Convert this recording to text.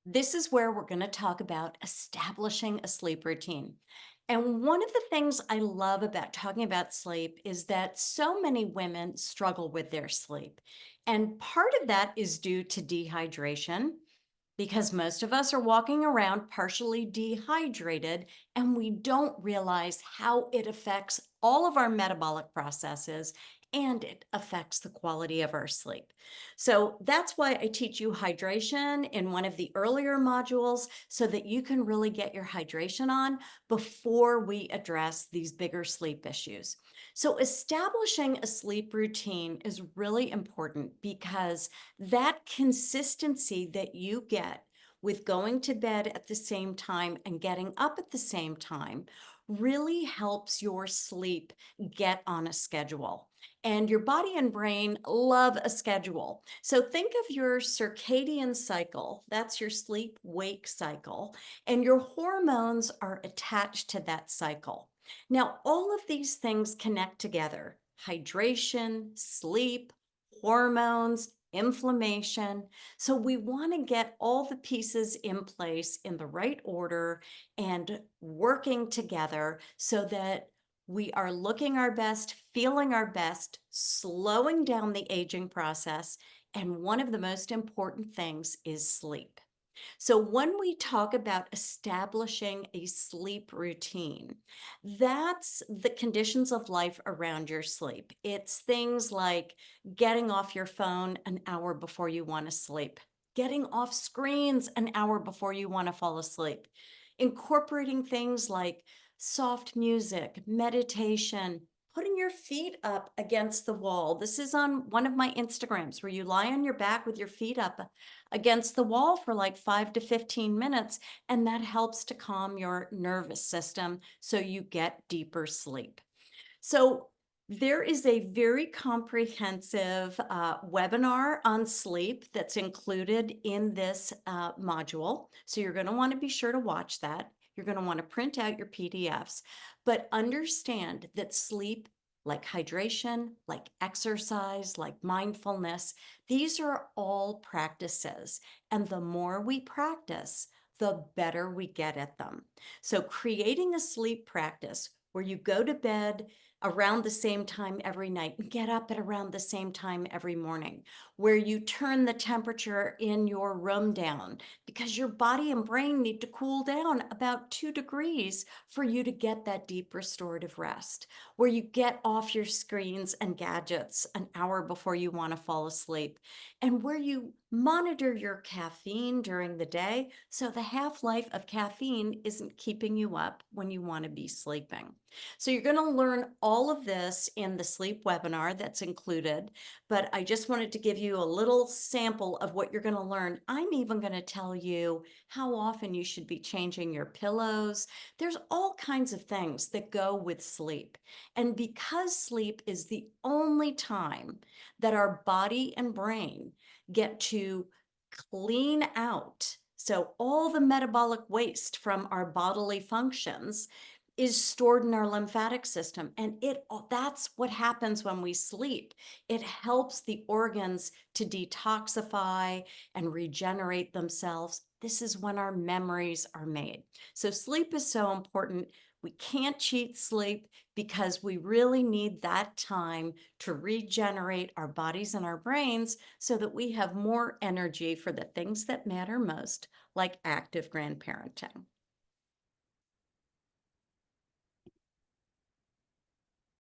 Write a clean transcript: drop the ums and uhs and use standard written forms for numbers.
This is where we're going to talk about establishing a sleep routine. And one of the things I love about talking about sleep is that so many women struggle with their sleep. And part of that is due to dehydration, because most of us are walking around partially dehydrated and we don't realize how it affects all of our metabolic processes and it affects the quality of our sleep. So that's why I teach you hydration in one of the earlier modules so that you can really get your hydration on before we address these bigger sleep issues. So establishing a sleep routine is really important because that consistency that you get with going to bed at the same time and getting up at the same time really helps your sleep get on a schedule. And your body and brain love a schedule. So think of your circadian cycle, that's your sleep wake cycle, and your hormones are attached to that cycle. Now, all of these things connect together: hydration, sleep, hormones, inflammation. So we want to get all the pieces in place in the right order and working together so that we are looking our best, feeling our best, slowing down the aging process. And one of the most important things is sleep. So, when we talk about establishing a sleep routine, that's the conditions of life around your sleep. It's things like getting off your phone an hour before you want to sleep, getting off screens an hour before you want to fall asleep, incorporating things like soft music, meditation, putting your feet up against the wall. This is on one of my Instagrams where you lie on your back with your feet up against the wall for like 5 to 15 minutes, and that helps to calm your nervous system so you get deeper sleep. So, there is a very comprehensive webinar on sleep that's included in this module. So, you're going to want to be sure to watch that. You're going to want to print out your PDFs, but understand that sleep, like hydration, like exercise, like mindfulness, these are all practices. And the more we practice, the better we get at them. So, creating a sleep practice where you go to bed around the same time every night and get up at around the same time every morning, where you turn the temperature in your room down because your body and brain need to cool down about 2 degrees for you to get that deep restorative rest, where you get off your screens and gadgets an hour before you want to fall asleep, and where you monitor your caffeine during the day so the half life of caffeine isn't keeping you up when you want to be sleeping. So you're going to learn all of this in the sleep webinar that's included, but I just wanted to give you a little sample of what you're going to learn. I'm even going to tell you how often you should be changing your pillows. There's all kinds of things that go with sleep. And because sleep is the only time that our body and brain get to clean out, so all the metabolic waste from our bodily functions is stored in our lymphatic system, and that's what happens when we sleep. It helps the organs to detoxify and regenerate themselves. This is when our memories are made. So sleep is so important. We can't cheat sleep because we really need that time to regenerate our bodies and our brains so that we have more energy for the things that matter most, like active grandparenting.